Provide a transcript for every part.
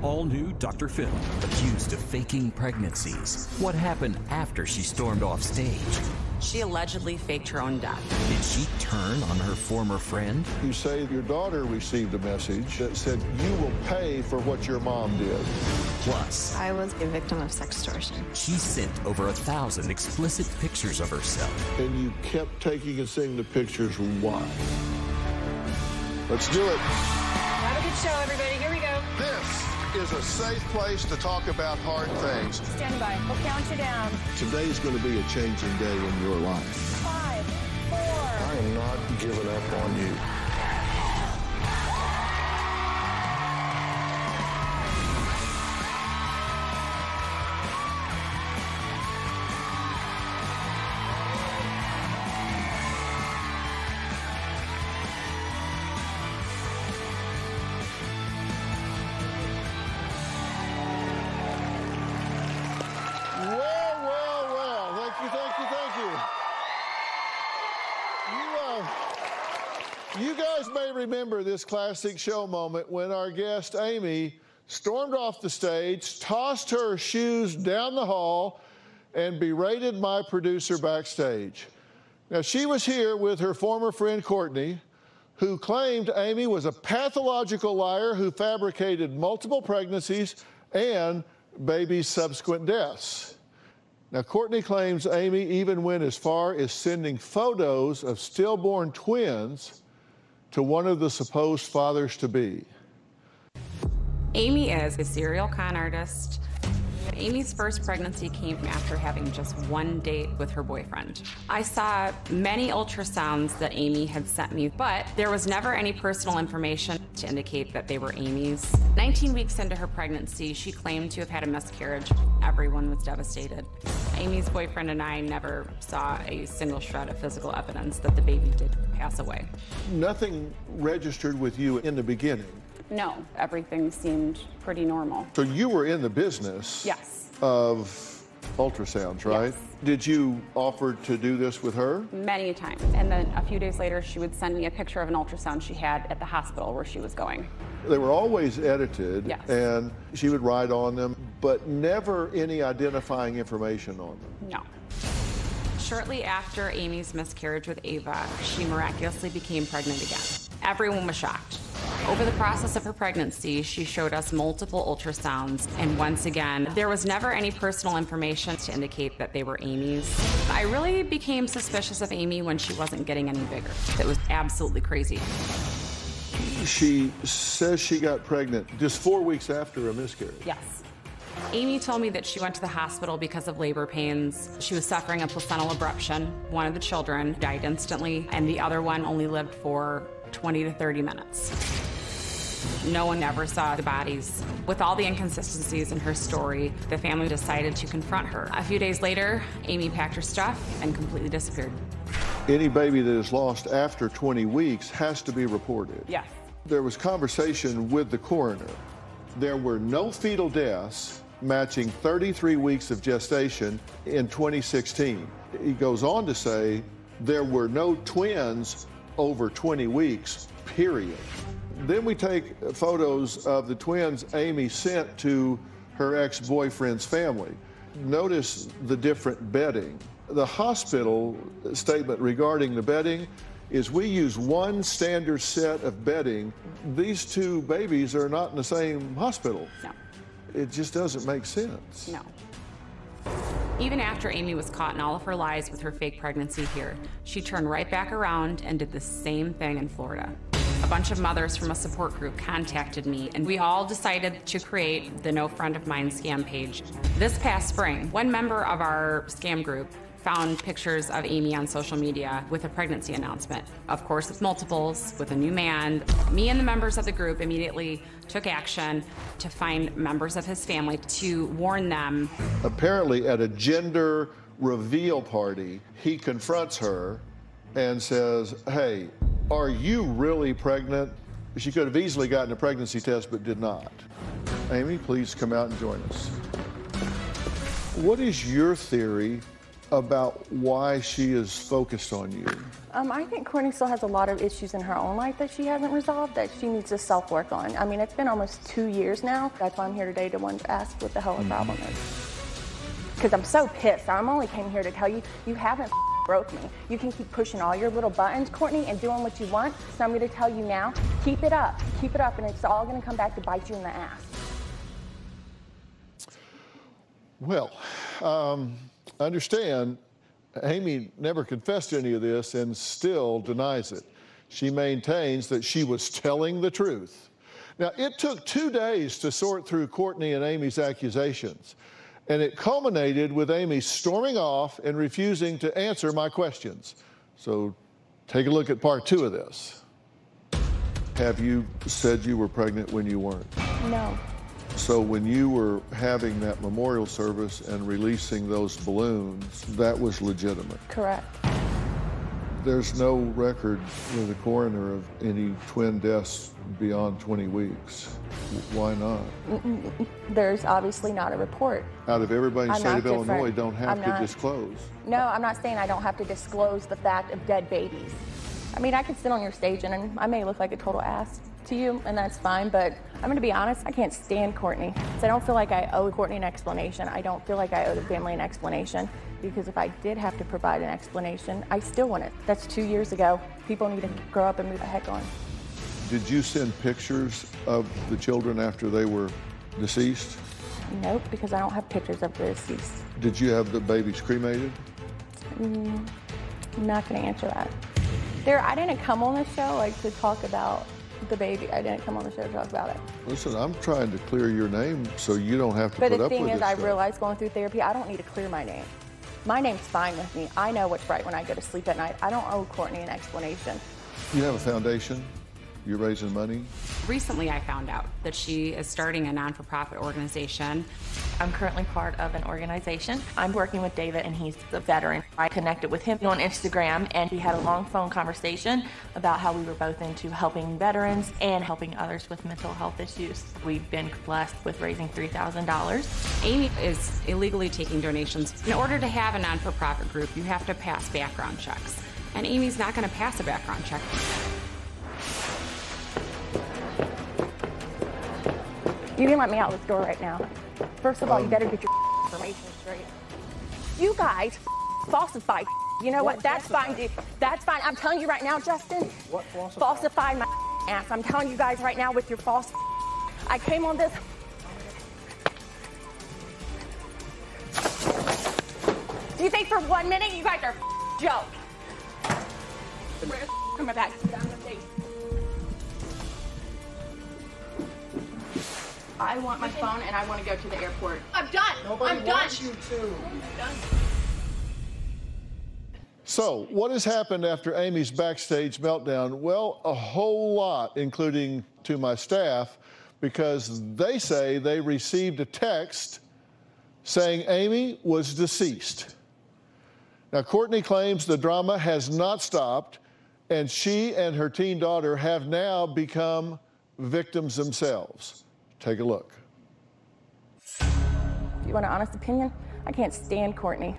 all-new Dr. Phil, accused of faking pregnancies. What happened after she stormed off stage? She allegedly faked her own death. Did she turn on her former friend? You say your daughter received a message that said you will pay for what your mom did. Plus, I was a victim of sextortion. she sent over 1,000 explicit pictures of herself. And you kept taking and seeing the pictures. Why? Let's do it. Have a good show, everybody. Here we go. This is a safe place to talk about hard things. Stand by. We'll count you down. Today's going to be a changing day in your life. 5, 4. I am not giving up on you. You guys may remember this classic show moment when our guest, Amy, stormed off the stage, tossed her shoes down the hall, and berated my producer backstage. Now, she was here with her former friend, Courtney, who claimed Amy was a pathological liar who fabricated multiple pregnancies and babies' subsequent deaths. Now, Courtney claims Amy even went as far as sending photos of stillborn twins to one of the supposed fathers-to-be. Amy is a serial con artist. Amy's first pregnancy came after having just one date with her boyfriend. I saw many ultrasounds that Amy had sent me, but there was never any personal information to indicate that they were Amy's. 19 weeks into her pregnancy, she claimed to have had a miscarriage. Everyone was devastated. Amy's boyfriend and I never saw a single shred of physical evidence that the baby did pass away. Nothing registered with you in the beginning. No, everything seemed pretty normal. So you were in the business Yes. of ultrasounds, right? Yes. Did you offer to do this with her? Many times. And then a few days later, she would send me a picture of an ultrasound she had at the hospital where she was going. They were always edited, Yes. and she would write on them, but never any identifying information on them. No. Shortly after Amy's miscarriage with Ava, she miraculously became pregnant again. Everyone was shocked. Over the process of her pregnancy, she showed us multiple ultrasounds, and once again, there was never any personal information to indicate that they were Amy's. I really became suspicious of Amy when she wasn't getting any bigger. It was absolutely crazy. She says she got pregnant just 4 weeks after a miscarriage. Yes. Amy told me that she went to the hospital because of labor pains. She was suffering a placental abruption. One of the children died instantly, and the other one only lived for 20 to 30 minutes. No one ever saw the bodies. With all the inconsistencies in her story, the family decided to confront her. A few days later, Amy packed her stuff and completely disappeared. Any baby that is lost after 20 weeks has to be reported. Yes. There was conversation with the coroner. There were no fetal deaths matching 33 weeks of gestation in 2016. He goes on to say there were no twins over 20 weeks, period. Then we take photos of the twins Amy sent to her ex-boyfriend's family. Notice the different bedding. The hospital statement regarding the bedding is we use one standard set of bedding. These two babies are not in the same hospital. No. It just doesn't make sense. No. Even after Amy was caught in all of her lies with her fake pregnancy here, she turned right back around and did the same thing in Florida. A bunch of mothers from a support group contacted me, and we all decided to create the No Friend of Mine scam page. This past spring, one member of our scam group found pictures of Amy on social media with a pregnancy announcement. Of course, with multiples, with a new man. Me and the members of the group immediately took action to find members of his family to warn them. Apparently at a gender reveal party, he confronts her and says, hey, are you really pregnant? She could have easily gotten a pregnancy test, but did not. Amy, please come out and join us. What is your theory about why she is focused on you? I think Courtney still has a lot of issues in her own life that she hasn't resolved, that she needs to self-work on. I mean, it's been almost 2 years now. That's why I'm here today to ask what the hell the problem is. Because I'm so pissed. I'm only came here to tell you, you haven't broke me. You can keep pushing all your little buttons, Courtney, and doing what you want. So I'm going to tell you now, keep it up, and it's all going to come back to bite you in the ass. Well, understand, Amy never confessed to any of this and still denies it. She maintains that she was telling the truth. Now, it took 2 days to sort through Courtney and Amy's accusations, and it culminated with Amy storming off and refusing to answer my questions. So take a look at part 2 of this. Have you said you were pregnant when you weren't? No. So when you were having that memorial service and releasing those balloons, that was legitimate? Correct. There's no record with the coroner of any twin deaths beyond 20 weeks. Why not? There's obviously not a report. Out of everybody in the state of Illinois, don't have to disclose. No, I'm not saying I don't have to disclose the fact of dead babies. I mean, I could sit on your stage and I may look like a total ass to you, and that's fine, but I'm going to be honest, I can't stand Courtney. So I don't feel like I owe Courtney an explanation. I don't feel like I owe the family an explanation, because if I did have to provide an explanation, I still want it. That's 2 years ago. People need to grow up and move the heck on. Did you send pictures of the children after they were deceased? Nope, because I don't have pictures of the deceased. Did you have the babies cremated? I'm not going to answer that. I didn't come on the show to talk about the baby. I didn't come on the show to talk about it. Listen, I'm trying to clear your name so you don't have to put up with this. But the thing is, I realized going through therapy, I don't need to clear my name. My name's fine with me. I know what's right when I go to sleep at night. I don't owe Courtney an explanation. You have a foundation? You're raising money? Recently, I found out that she is starting a non-for-profit organization. I'm currently part of an organization. I'm working with David, and he's a veteran. I connected with him on Instagram, and we had a long phone conversation about how we were both into helping veterans and helping others with mental health issues. We've been blessed with raising $3,000. Amy is illegally taking donations. In order to have a non-for-profit group, you have to pass background checks. And Amy's not going to pass a background check. You can let me out this door right now. First of all, you better get your information straight. You guys falsified. You know what? That's fine, dude. That's fine. I'm telling you right now, Justin. What falsified? Falsified my ass. I'm telling you guys right now with your false. I came on this. Do you think for 1 minute you guys are joke? Where's my bag? Down the face. I want my phone and I want to go to the airport. I'm done. I'm done. You to. So, what has happened after Amy's backstage meltdown? Well, a whole lot, including to my staff, because they say they received a text saying Amy was deceased. Now, Courtney claims the drama has not stopped, and she and her teen daughter have now become victims themselves. Take a look. You want an honest opinion? I can't stand Courtney.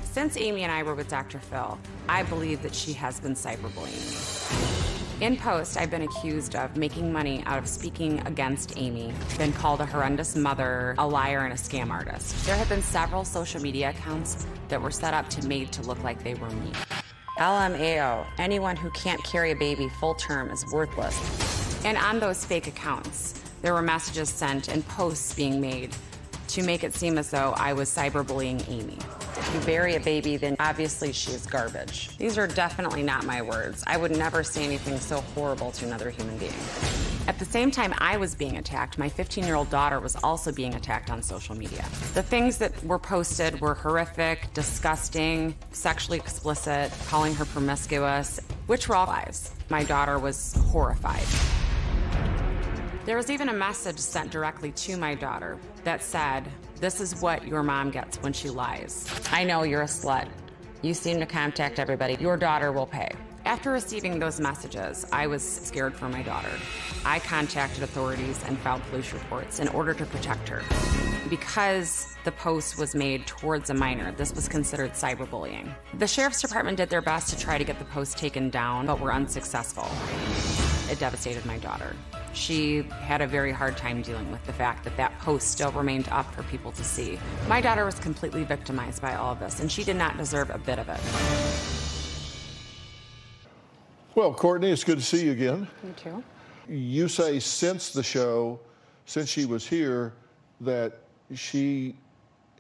Since Amy and I were with Dr. Phil, I believe that she has been cyberbullying me. In post, I've been accused of making money out of speaking against Amy, been called a horrendous mother, a liar, and a scam artist. There have been several social media accounts that were set up made to look like they were me. LMAO, anyone who can't carry a baby full term is worthless. And on those fake accounts, there were messages sent and posts being made to make it seem as though I was cyberbullying Amy. If you bury a baby, then obviously she is garbage. These are definitely not my words. I would never say anything so horrible to another human being. At the same time I was being attacked, my 15-year-old daughter was also being attacked on social media. The things that were posted were horrific, disgusting, sexually explicit, calling her promiscuous, which were all lies. My daughter was horrified. There was even a message sent directly to my daughter that said, "This is what your mom gets when she lies. I know you're a slut. You seem to contact everybody. Your daughter will pay." After receiving those messages, I was scared for my daughter. I contacted authorities and filed police reports in order to protect her. Because the post was made towards a minor, this was considered cyberbullying. The sheriff's department did their best to try to get the post taken down, but were unsuccessful. It devastated my daughter. She had a very hard time dealing with the fact that that post still remained up for people to see. My daughter was completely victimized by all of this, and she did not deserve a bit of it. Well, Courtney, it's good to see you again. You too. You say since the show, since she was here, that she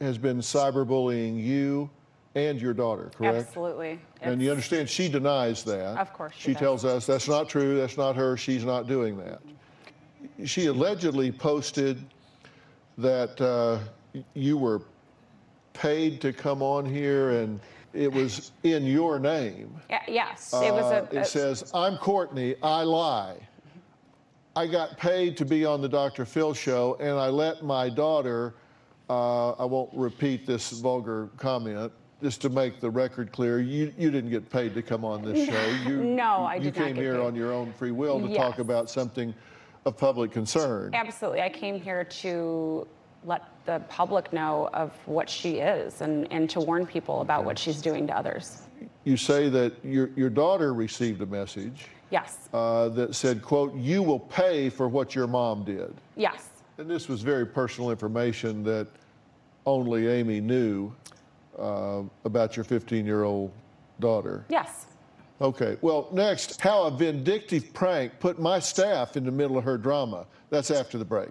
has been cyberbullying you and your daughter, correct? Absolutely. And you understand she denies that. Of course she tells us that's not true, that's not her, she's not doing that. She allegedly posted that you were paid to come on here and it was in your name. Yes, it was It says, I'm Courtney, I lie. I got paid to be on the Dr. Phil show, and I let my daughter, I won't repeat this vulgar comment, just to make the record clear, you didn't get paid to come on this show. No, I did not You came get here paid. on your own free will to Yes. talk about something of public concern. Absolutely. I came here to let the public know of what she is and to warn people about what she's doing to others. You say that your daughter received a message Yes. that said, quote, you will pay for what your mom did. Yes. And this was very personal information that only Amy knew about your 15-year-old daughter. Yes. Okay, well, next, how a vindictive prank put my staff in the middle of her drama. That's after the break.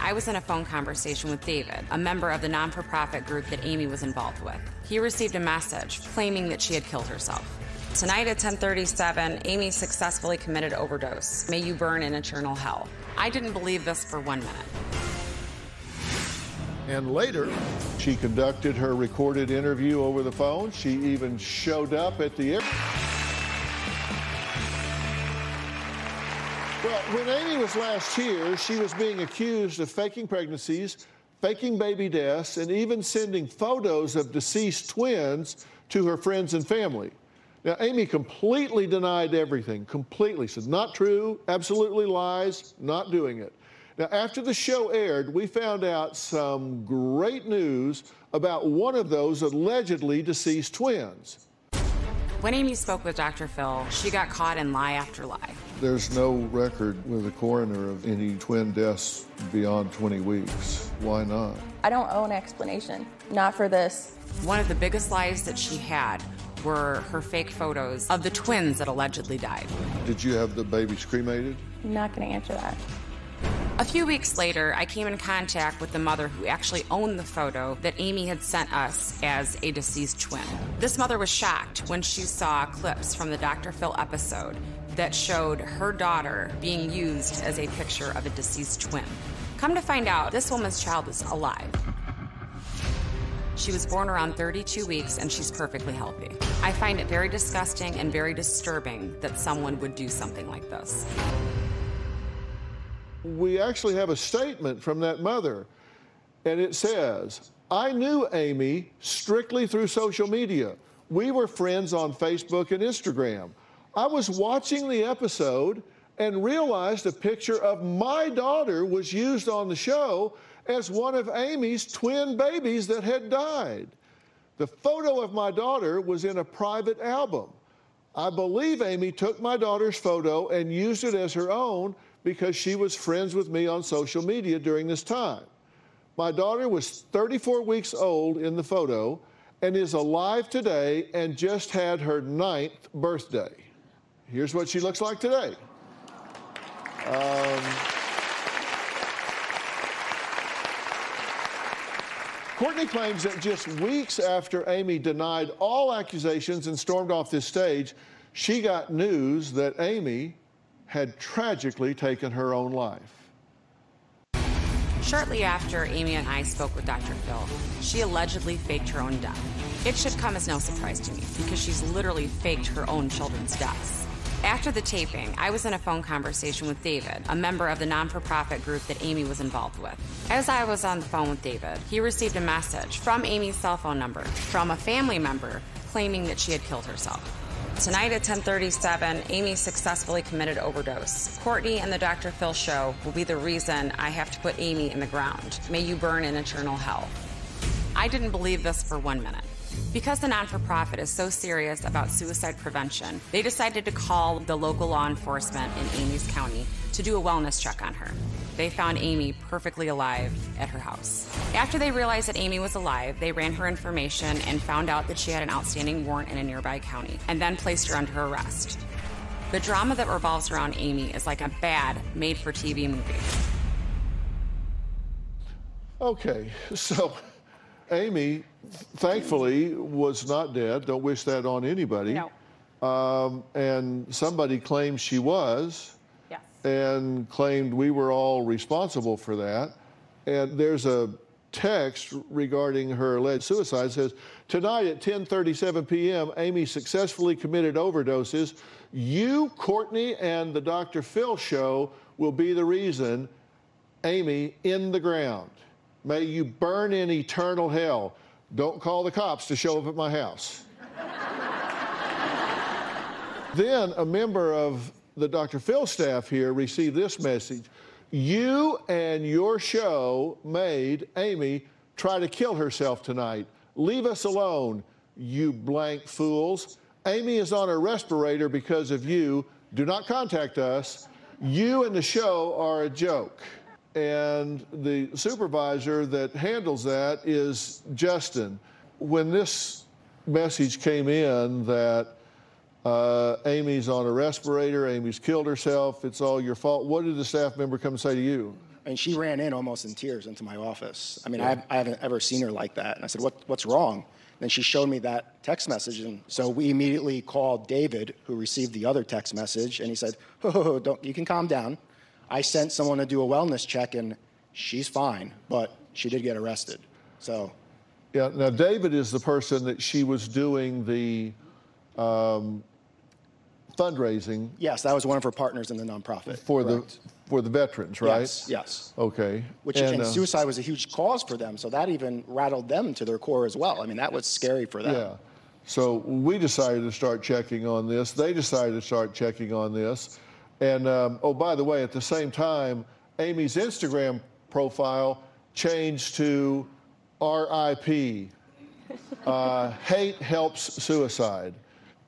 I was in a phone conversation with David, a member of the non-for-profit group that Amy was involved with. He received a message claiming that she had killed herself. Tonight at 10:37, Amy successfully committed overdose. May you burn in eternal hell. I didn't believe this for 1 minute. And later, she conducted her recorded interview over the phone. She even showed up at the airport. Well, when Amy was last here, she was being accused of faking pregnancies, faking baby deaths, and even sending photos of deceased twins to her friends and family. Now, Amy completely denied everything, completely. Said, not true, absolutely lies, not doing it. Now, after the show aired, we found out some great news about one of those allegedly deceased twins. When Amy spoke with Dr. Phil, she got caught in lie after lie. There's no record with the coroner of any twin deaths beyond 20 weeks. Why not? I don't owe an explanation. Not for this. One of the biggest lies that she had were her fake photos of the twins that allegedly died. Did you have the babies cremated? I'm not going to answer that. A few weeks later, I came in contact with the mother who actually owned the photo that Amy had sent us as a deceased twin. This mother was shocked when she saw clips from the Dr. Phil episode that showed her daughter being used as a picture of a deceased twin. Come to find out, this woman's child is alive. She was born around 32 weeks and she's perfectly healthy. I find it very disgusting and very disturbing that someone would do something like this. We actually have a statement from that mother, and it says, I knew Amy strictly through social media. We were friends on Facebook and Instagram. I was watching the episode and realized a picture of my daughter was used on the show as one of Amy's twin babies that had died. The photo of my daughter was in a private album. I believe Amy took my daughter's photo and used it as her own because she was friends with me on social media during this time. My daughter was 34 weeks old in the photo and is alive today and just had her 9th birthday. Here's what she looks like today. Courtney claims that just weeks after Amy denied all accusations and stormed off this stage, she got news that Amy had tragically taken her own life. Shortly after Amy and I spoke with Dr. Phil, she allegedly faked her own death. It should come as no surprise to me because she's literally faked her own children's deaths. After the taping, I was in a phone conversation with David, a member of the non-for-profit group that Amy was involved with. As I was on the phone with David, he received a message from Amy's cell phone number from a family member claiming that she had killed herself. Tonight at 10:37, Amy successfully committed overdose. Courtney and the Dr. Phil show will be the reason I have to put Amy in the ground. May you burn in eternal hell. I didn't believe this for 1 minute. Because the non-for-profit is so serious about suicide prevention, they decided to call the local law enforcement in Amy's county to do a wellness check on her. They found Amy perfectly alive at her house. After they realized that Amy was alive, they ran her information and found out that she had an outstanding warrant in a nearby county, and then placed her under arrest. The drama that revolves around Amy is like a bad, made-for-TV movie. Okay, so Amy, thankfully, was not dead. Don't wish that on anybody. No. And somebody claimed she was. Yes. And claimed we were all responsible for that. And there's a text regarding her alleged suicide. It says, tonight at 10:37 p.m., Amy successfully committed overdoses. You, Courtney, and the Dr. Phil show will be the reason. Amy in the ground. May you burn in eternal hell. Don't call the cops to show up at my house. Then a member of the Dr. Phil staff here received this message. You and your show made Amy try to kill herself tonight. Leave us alone, you blank fools. Amy is on a respirator because of you. Do not contact us. You and the show are a joke. And the supervisor that handles that is Justin. When this message came in that Amy's on a respirator, Amy's killed herself, it's all your fault, what did the staff member come and say to you? And she ran in almost in tears into my office. I mean, I haven't ever seen her like that. And I said, what's wrong? And she showed me that text message. And so we immediately called David, who received the other text message, and he said, oh, you can calm down. I sent someone to do a wellness check, and she's fine, but she did get arrested. So, yeah. Now, David is the person that she was doing the fundraising. Yes, that was one of her partners in the nonprofit. For the veterans, right? Yes. Okay. And suicide was a huge cause for them, so that even rattled them to their core as well. I mean, that was scary for them. Yeah. So we decided to start checking on this. They decided to start checking on this. And, oh, by the way, at the same time, Amy's Instagram profile changed to RIP. Hate helps suicide.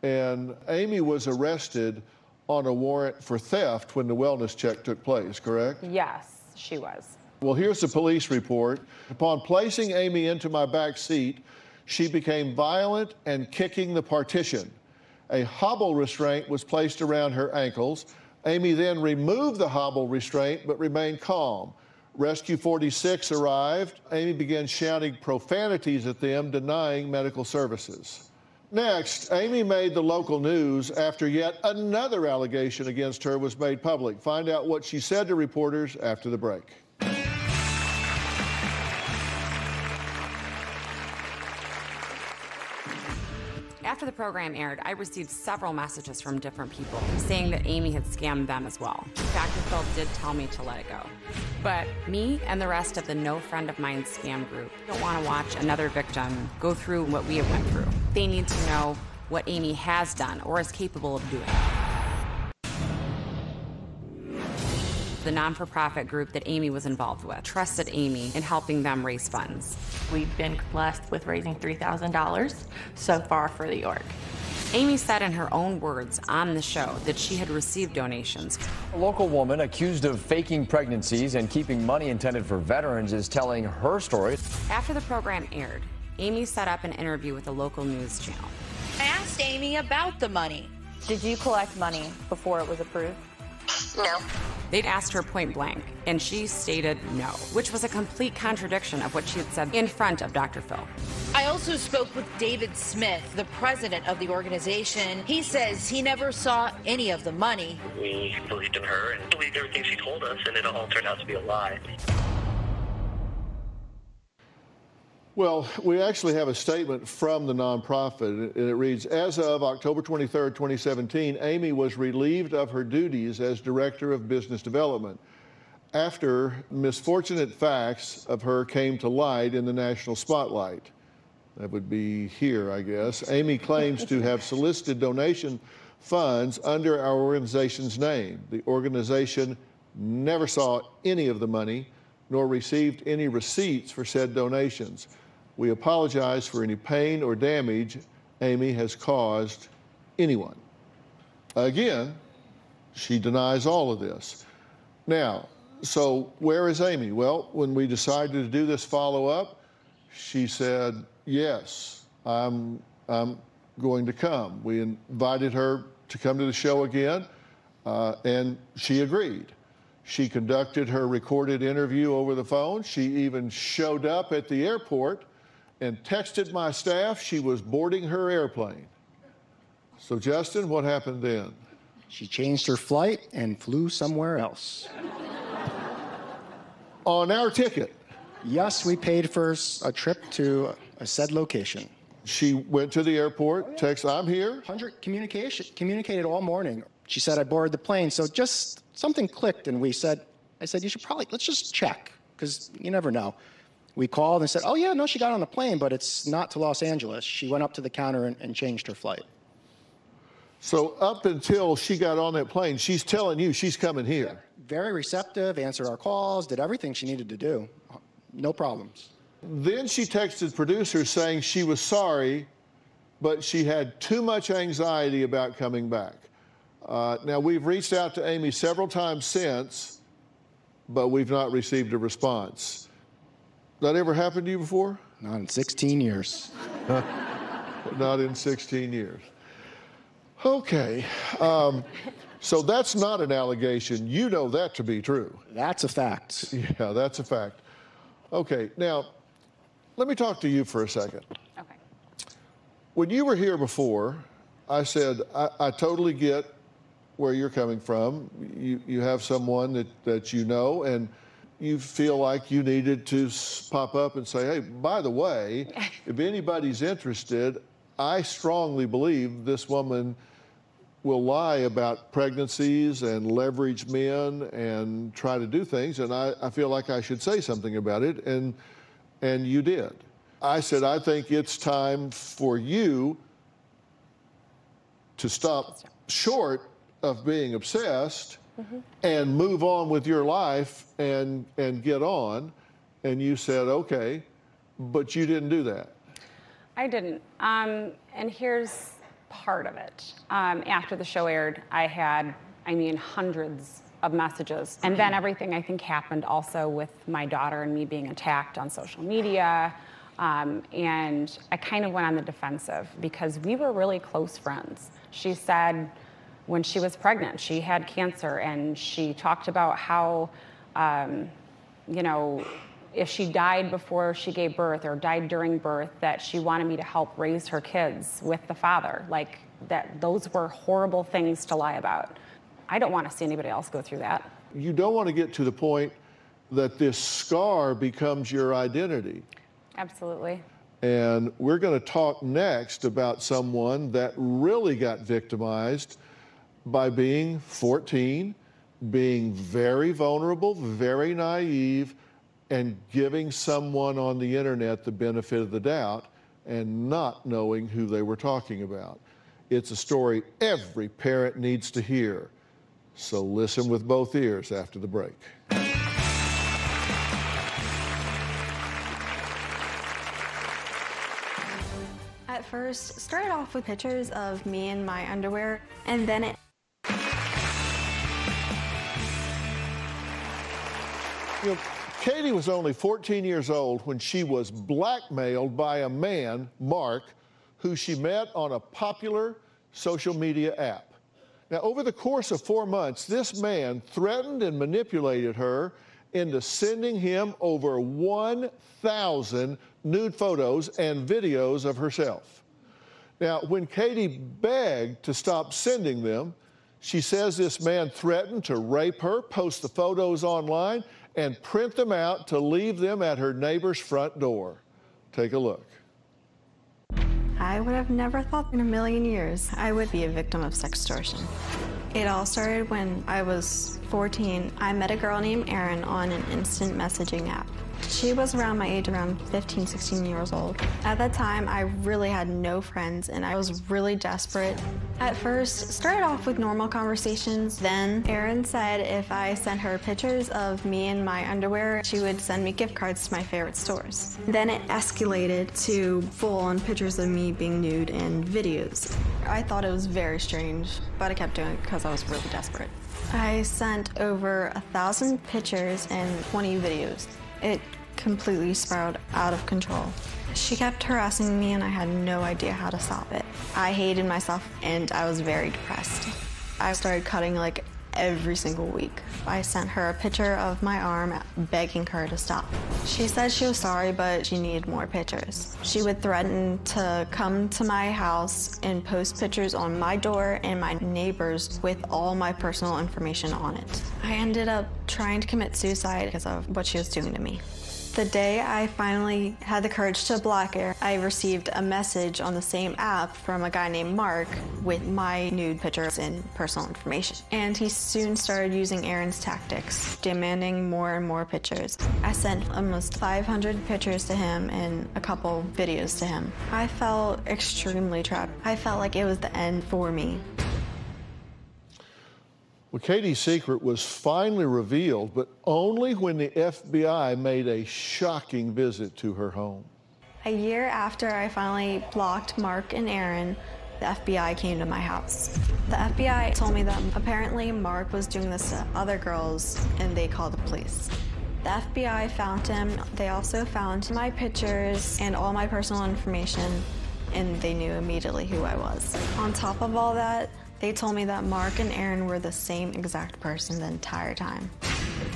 And Amy was arrested on a warrant for theft when the wellness check took place, correct? Yes, she was. Well, here's the police report. Upon placing Amy into my back seat, she became violent and kicking the partition. A hobble restraint was placed around her ankles. Amy then removed the hobble restraint but remained calm. Rescue 46 arrived. Amy began shouting profanities at them, denying medical services. Next, Amy made the local news after yet another allegation against her was made public. Find out what she said to reporters after the break. After the program aired, I received several messages from different people saying that Amy had scammed them as well. Dr. Phil did tell me to let it go. But me and the rest of the No Friend of Mine scam group don't want to watch another victim go through what we have went through. They need to know what Amy has done or is capable of doing. The non-for-profit group that Amy was involved with trusted Amy in helping them raise funds. We've been blessed with raising $3,000 so far for the org. Amy said in her own words on the show that she had received donations. A local woman accused of faking pregnancies and keeping money intended for veterans is telling her story. After the program aired, Amy set up an interview with a local news channel. I asked Amy about the money. Did you collect money before it was approved? No. They'd asked her point blank, and she stated no, which was a complete contradiction of what she had said in front of Dr. Phil. I also spoke with David Smith, the president of the organization. He says he never saw any of the money. We believed in her and believed everything she told us, and it all turned out to be a lie. Well, we actually have a statement from the nonprofit, and it reads, as of October 23rd, 2017, Amy was relieved of her duties as Director of Business Development after misfortunate facts of her came to light in the national spotlight. That would be here, I guess. Amy claims to have solicited donation funds under our organization's name. The organization never saw any of the money, nor received any receipts for said donations. We apologize for any pain or damage Amy has caused anyone. Again, she denies all of this. Now, so where is Amy? Well, when we decided to do this follow-up, she said, yes, I'm going to come. We invited her to come to the show again, and she agreed. She conducted her recorded interview over the phone. She even showed up at the airport and texted my staff she was boarding her airplane. So, Justin, what happened then? She changed her flight and flew somewhere else. On our ticket? Yes, we paid for a trip to a said location. She went to the airport, I'm here. Communicated all morning. She said, I boarded the plane, so just something clicked, and I said, you should probably, let's just check, because you never know. We called and said, oh yeah, no, she got on the plane, but it's not to Los Angeles. She went up to the counter and changed her flight. So up until she got on that plane, she's telling you she's coming here. Yeah, very receptive, answered our calls, did everything she needed to do. No problems. Then she texted producers saying she was sorry, but she had too much anxiety about coming back. Now, we've reached out to Amy several times since, but we've not received a response. That ever happened to you before? Not in 16 years. Not in 16 years. Okay. So that's not an allegation. You know that to be true. That's a fact. Yeah, that's a fact. Okay, now, let me talk to you for a second. Okay. When you were here before, I said, I totally get where you're coming from. You have someone that you know, and you feel like you needed to pop up and say, hey, by the way, if anybody's interested, I strongly believe this woman will lie about pregnancies and leverage men and try to do things, and I feel like I should say something about it, and you did. I said, I think it's time for you to stop short of being obsessed and move on with your life and get on. And you said, okay, but you didn't do that. I didn't. And here's part of it. After the show aired, I had, hundreds of messages. And then everything, I think, happened also with my daughter and me being attacked on social media. And I kind of went on the defensive because we were really close friends. She said when she was pregnant, she had cancer, and she talked about how, if she died before she gave birth or died during birth, that she wanted me to help raise her kids with the father. Like, that those were horrible things to lie about. I don't want to see anybody else go through that. You don't want to get to the point that this scar becomes your identity. Absolutely. And we're going to talk next about someone that really got victimized by being 14, being very vulnerable, very naive, and giving someone on the internet the benefit of the doubt and not knowing who they were talking about. It's a story every parent needs to hear. So listen with both ears after the break. At first, started off with pictures of me in my underwear, and then it... Katie was only 14 years old when she was blackmailed by a man, Mark, who she met on a popular social media app. Now, over the course of 4 months, this man threatened and manipulated her into sending him over 1,000 nude photos and videos of herself. Now, when Katie begged to stop sending them, she says this man threatened to rape her, post the photos online, and print them out to leave them at her neighbor's front door. Take a look. I would have never thought in a million years I would be a victim of sextortion. It all started when I was 14. I met a girl named Erin on an instant messaging app. She was around my age, around 15, 16 years old. At that time, I really had no friends and I was really desperate. At first, started off with normal conversations. Then Erin said if I sent her pictures of me in my underwear, she would send me gift cards to my favorite stores. Then it escalated to full-on pictures of me being nude and videos. I thought it was very strange, but I kept doing it because I was really desperate. I sent over 1,000 pictures and 20 videos. It completely spiraled out of control. She kept harassing me and I had no idea how to stop it. I hated myself and I was very depressed. I started cutting like every single week. I sent her a picture of my arm begging her to stop. She said she was sorry, but she needed more pictures. She would threaten to come to my house and post pictures on my door and my neighbors with all my personal information on it. I ended up trying to commit suicide because of what she was doing to me. The day I finally had the courage to block her, I received a message on the same app from a guy named Mark with my nude pictures and personal information. And he soon started using Erin's tactics, demanding more and more pictures. I sent almost 500 pictures to him and a couple videos to him. I felt extremely trapped. I felt like it was the end for me. Well, Katie's secret was finally revealed, but only when the FBI made a shocking visit to her home. A year after I finally blocked Mark and Erin, the FBI came to my house. The FBI told me that apparently Mark was doing this to other girls and they called the police. The FBI found him. They also found my pictures and all my personal information, and they knew immediately who I was. On top of all that, they told me that Mark and Erin were the same exact person the entire time.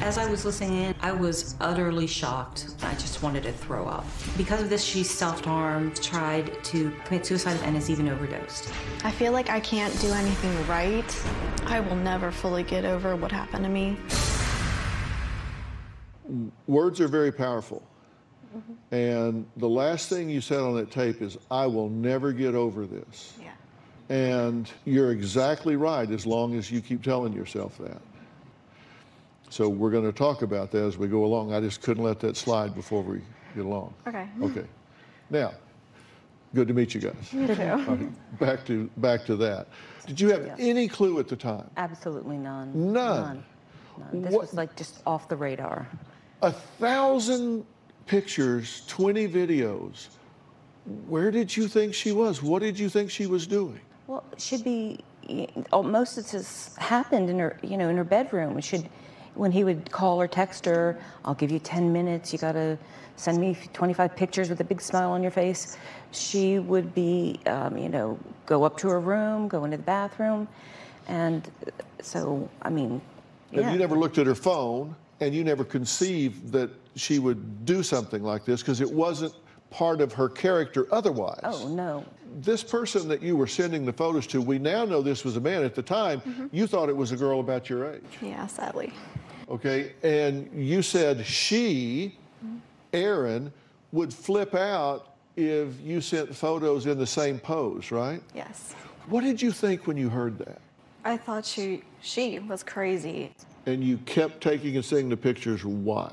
As I was listening in, I was utterly shocked. I just wanted to throw up. Because of this, she self-harmed, tried to commit suicide, and has even overdosed. I feel like I can't do anything right. I will never fully get over what happened to me. Words are very powerful. And the last thing you said on that tape is, I will never get over this. Yeah. And you're exactly right as long as you keep telling yourself that. So we're going to talk about that as we go along. I just couldn't let that slide before we get along. Okay. Okay. Now, good to meet you guys. You too. Right, back to that. Did you have any clue at the time? Absolutely none. None? None. This was like just off the radar. 1,000 pictures, 20 videos. Where did you think she was? What did you think she was doing? Well, it should be, most of this happened in her, in her bedroom. It should, when he would call or text her, I'll give you 10 minutes, you gotta send me 25 pictures with a big smile on your face. She would be, go up to her room, go into the bathroom. And so, I mean, yeah. And you never looked at her phone, and you never conceived that she would do something like this because it wasn't part of her character otherwise. Oh, no. This person that you were sending the photos to, we now know this was a man. At the time, you thought it was a girl about your age. Yeah, sadly. Okay, and you said she, Erin, would flip out if you sent photos in the same pose, right? Yes. What did you think when you heard that? I thought she was crazy. And you kept taking and seeing the pictures, why?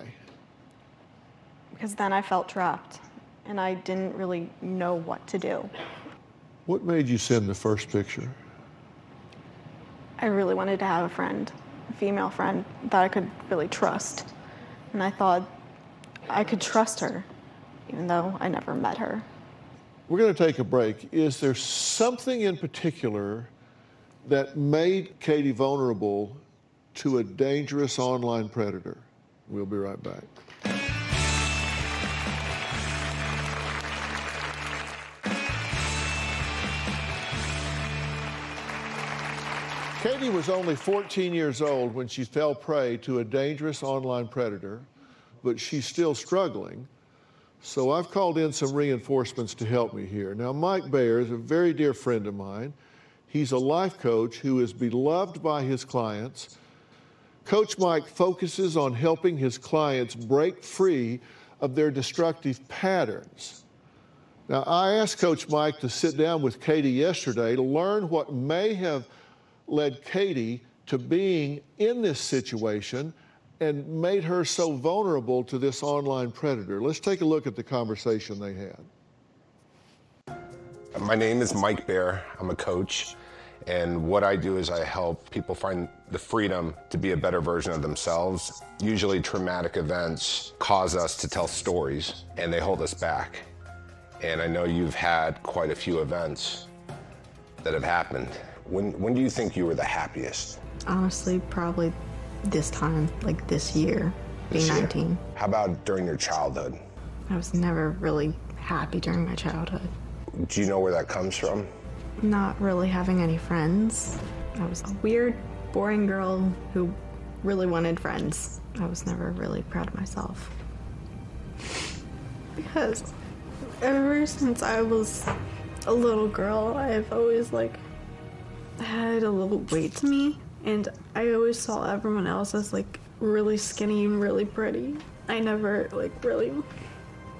Because then I felt trapped, and I didn't really know what to do. What made you send the first picture? I really wanted to have a friend, a female friend that I could really trust. And I thought I could trust her, even though I never met her. We're going to take a break. Is there something in particular that made Katie vulnerable to a dangerous online predator? We'll be right back. Katie was only 14 years old when she fell prey to a dangerous online predator, but she's still struggling. So I've called in some reinforcements to help me here. Now, Mike Bayer is a very dear friend of mine. He's a life coach who is beloved by his clients. Coach Mike focuses on helping his clients break free of their destructive patterns. Now, I asked Coach Mike to sit down with Katie yesterday to learn what may have led Katie to being in this situation and made her so vulnerable to this online predator. Let's take a look at the conversation they had. My name is Mike Bear. I'm a coach, and what I do is I help people find the freedom to be a better version of themselves. Usually traumatic events cause us to tell stories, and they hold us back. And I know you've had quite a few events that have happened. When do you think you were the happiest? Honestly, probably this time, like this year, being 19. How about during your childhood? I was never really happy during my childhood. Do you know where that comes from? Not really having any friends. I was a weird, boring girl who really wanted friends. I was never really proud of myself. Because ever since I was a little girl, I've always had a little weight to me, and I always saw everyone else as really skinny and really pretty. I never really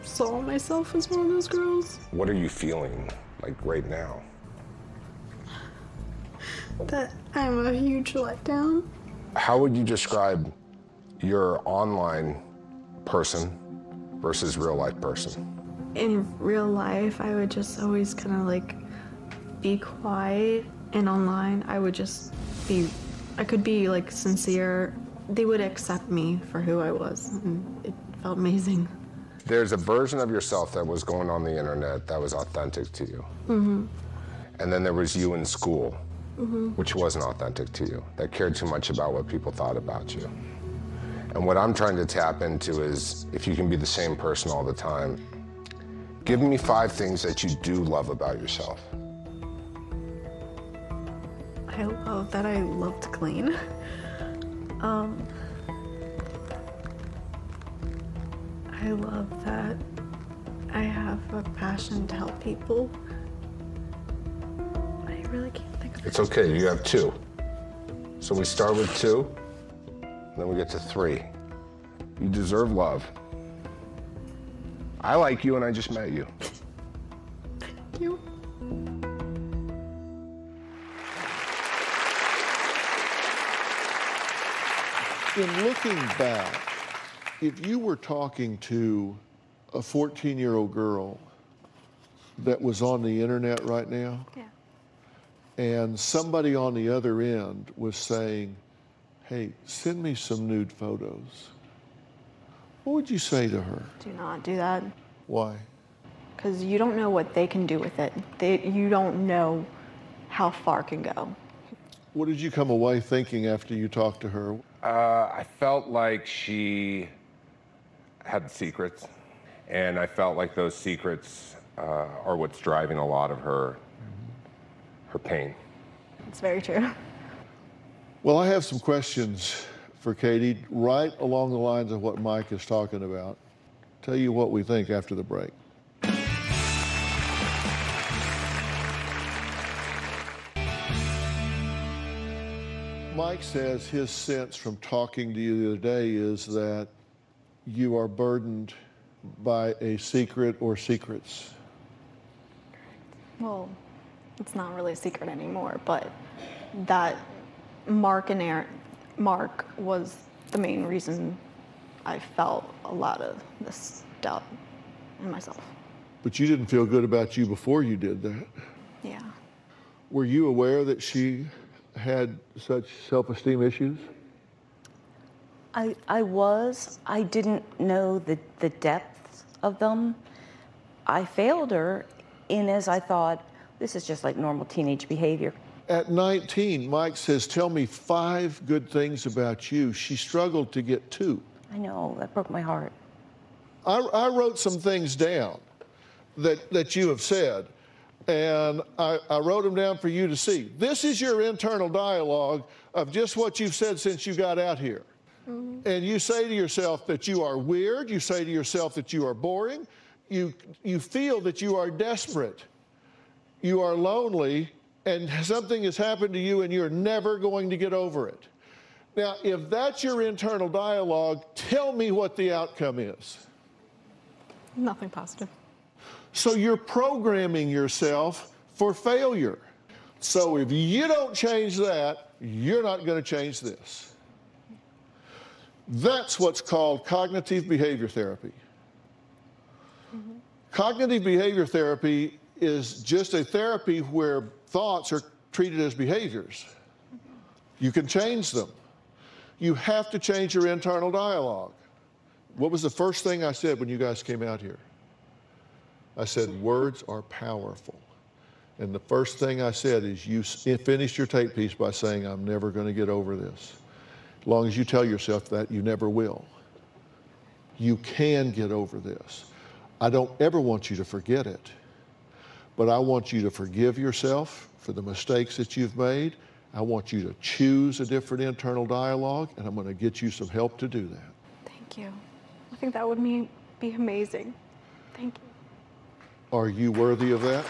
saw myself as one of those girls. What are you feeling right now? That I'm a huge letdown. How would you describe your online person versus real life person? In real life, I would just always kind of be quiet, and online, I would just I could be sincere. They would accept me for who I was, and it felt amazing. There's a version of yourself that was going on the internet that was authentic to you. Mm-hmm. And then there was you in school, Mm-hmm. which wasn't authentic to you, that cared too much about what people thought about you. And what I'm trying to tap into is if you can be the same person all the time. Give me 5 things that you do love about yourself. I love that I love to clean. I love that I have a passion to help people. I really can't think of it. It's okay, you have 2. So we start with 2, then we get to 3. You deserve love. I like you and I just met you. Thank you. In looking back, if you were talking to a 14-year-old girl that was on the internet right now, and somebody on the other end was saying, hey, send me some nude photos, what would you say to her? Do not do that. Why? Because you don't know what they can do with it. You don't know how far it can go. What did you come away thinking after you talked to her? I felt like she had secrets, and I felt like those secrets are what's driving a lot of her pain. It's very true. Well, I have some questions for Katie, right along the lines of what Mike is talking about. Tell you what we think after the break. Mike says his sense from talking to you the other day is that you are burdened by a secret or secrets. Well, it's not really a secret anymore, but that Mark was the main reason I felt a lot of this doubt in myself. But you didn't feel good about you before you did that. Yeah. Were you aware that she had such self-esteem issues? I was. I didn't know the depth of them. I failed her in as I thought, this is just like normal teenage behavior. At 19, Mike says, tell me 5 good things about you. She struggled to get 2. I know, that broke my heart. I wrote some things down that you have said, and I wrote them down for you to see. This is your internal dialogue of just what you've said since you got out here. Mm-hmm. And you say to yourself that you are weird. You say to yourself that you are boring. You feel that you are desperate. You are lonely, and something has happened to you, and you're never going to get over it. Now, if that's your internal dialogue, tell me what the outcome is. Nothing positive. So you're programming yourself for failure. So if you don't change that, you're not going to change this. That's what's called cognitive behavior therapy. Cognitive behavior therapy is just a therapy where thoughts are treated as behaviors. You can change them. You have to change your internal dialogue. What was the first thing I said when you guys came out here? I said, words are powerful. And the first thing I said is, you finished your tape piece by saying, I'm never going to get over this. As long as you tell yourself that, you never will. You can get over this. I don't ever want you to forget it, but I want you to forgive yourself for the mistakes that you've made. I want you to choose a different internal dialogue, and I'm going to get you some help to do that. Thank you. I think that would be amazing. Thank you. Are you worthy of that?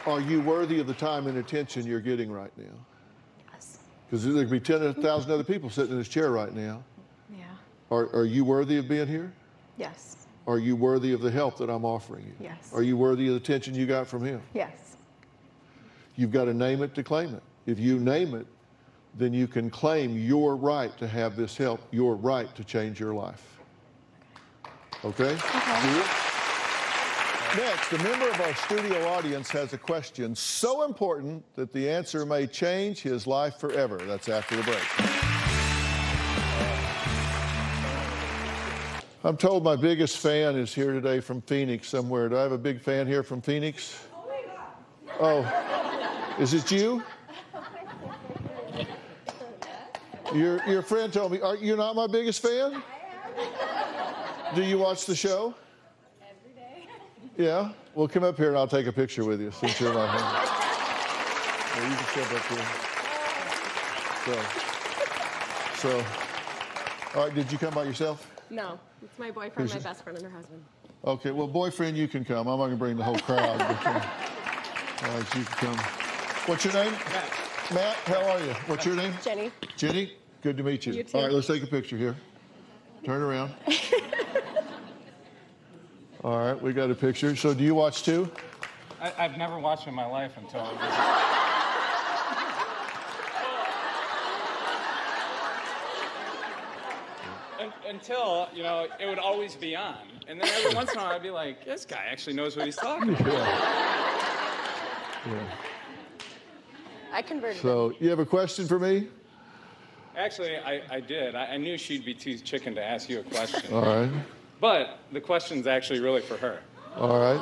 Are you worthy of the time and attention you're getting right now? Yes. Because there could be 10,000 other people sitting in this chair right now. Yeah. Are you worthy of being here? Yes. Are you worthy of the help that I'm offering you? Yes. Are you worthy of the attention you got from him? Yes. You've got to name it to claim it. If you name it, then you can claim your right to have this help, your right to change your life. Okay? Okay. Next, a member of our studio audience has a question so important that the answer may change his life forever. That's after the break. I'm told my biggest fan is here today from Phoenix somewhere. Do I have a big fan here from Phoenix? Oh, is it you? Your friend told me, you're not my biggest fan? Do you watch the show? Every day. Yeah? Well, come up here and I'll take a picture with you since you're not home. Yeah, you can step up here. So, all right, did you come by yourself? No, it's my boyfriend, my best friend, and her husband. Okay, well, boyfriend, you can come. I'm not going to bring the whole crowd. But, all right, you can come. What's your name? Matt. Matt, how are you? What's your name? Jenny. Jenny, good to meet you. You too. All right, let's take a picture here. Turn around. All right, we got a picture. So do you watch too? I've never watched in my life until... Until, you know, it would always be on. And then every once in a while I'd be like, this guy actually knows what he's talking about. Yeah. I converted. So you have a question for me? Actually, I did. I knew she'd be too chicken to ask you a question. All right. But the question's actually really for her. All right.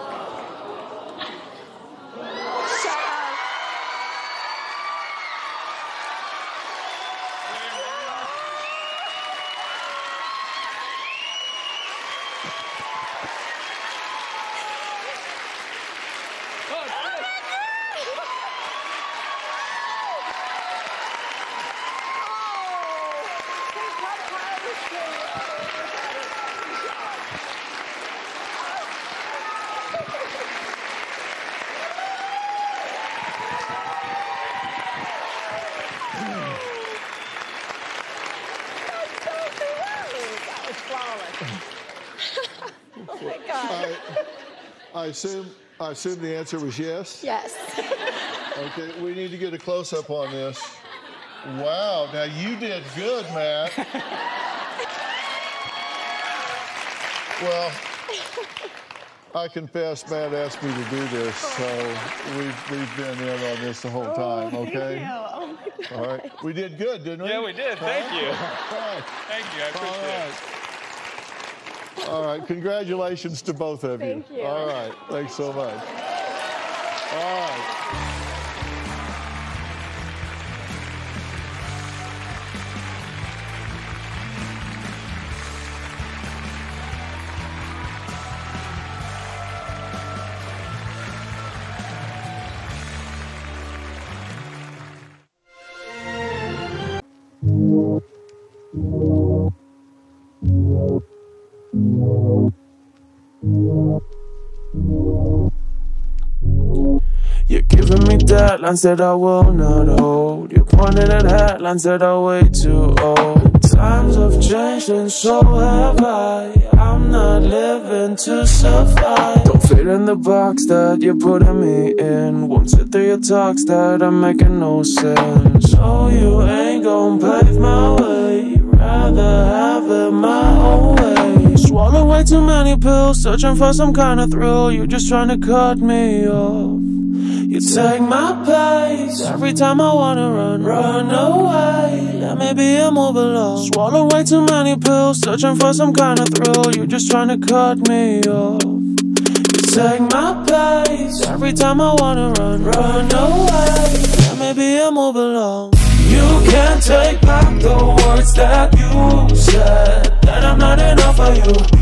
I assume the answer was yes? Yes. Okay, we need to get a close-up on this. Wow, now you did good, Matt. Well, I confess Matt asked me to do this, so we've been in on this the whole time, okay? Oh, all right, we did good, didn't we? Yeah, we did. Thank you. All right. Thank you. I appreciate it. All right, congratulations to both of you. Thank you. All right, thanks so much. All right. You're giving me deadlines that I will not hold. You're pointing at headlines that are way too old. Times have changed and so have I. I'm not living to survive. Don't fit in the box that you're putting me in. Won't sit through your talks that are making no sense. So you ain't gon' pave my way. Rather have it my own way. Swallow way too many pills, searching for some kind of thrill. You're just trying to cut me off. You take my pace every time I wanna run away. Let me be a move along. Swallow way too many pills, searching for some kind of thrill. You're just trying to cut me off. You take my pace every time I wanna run away. Let me be a move along. You can't take back the words that you said, that I'm not enough for you.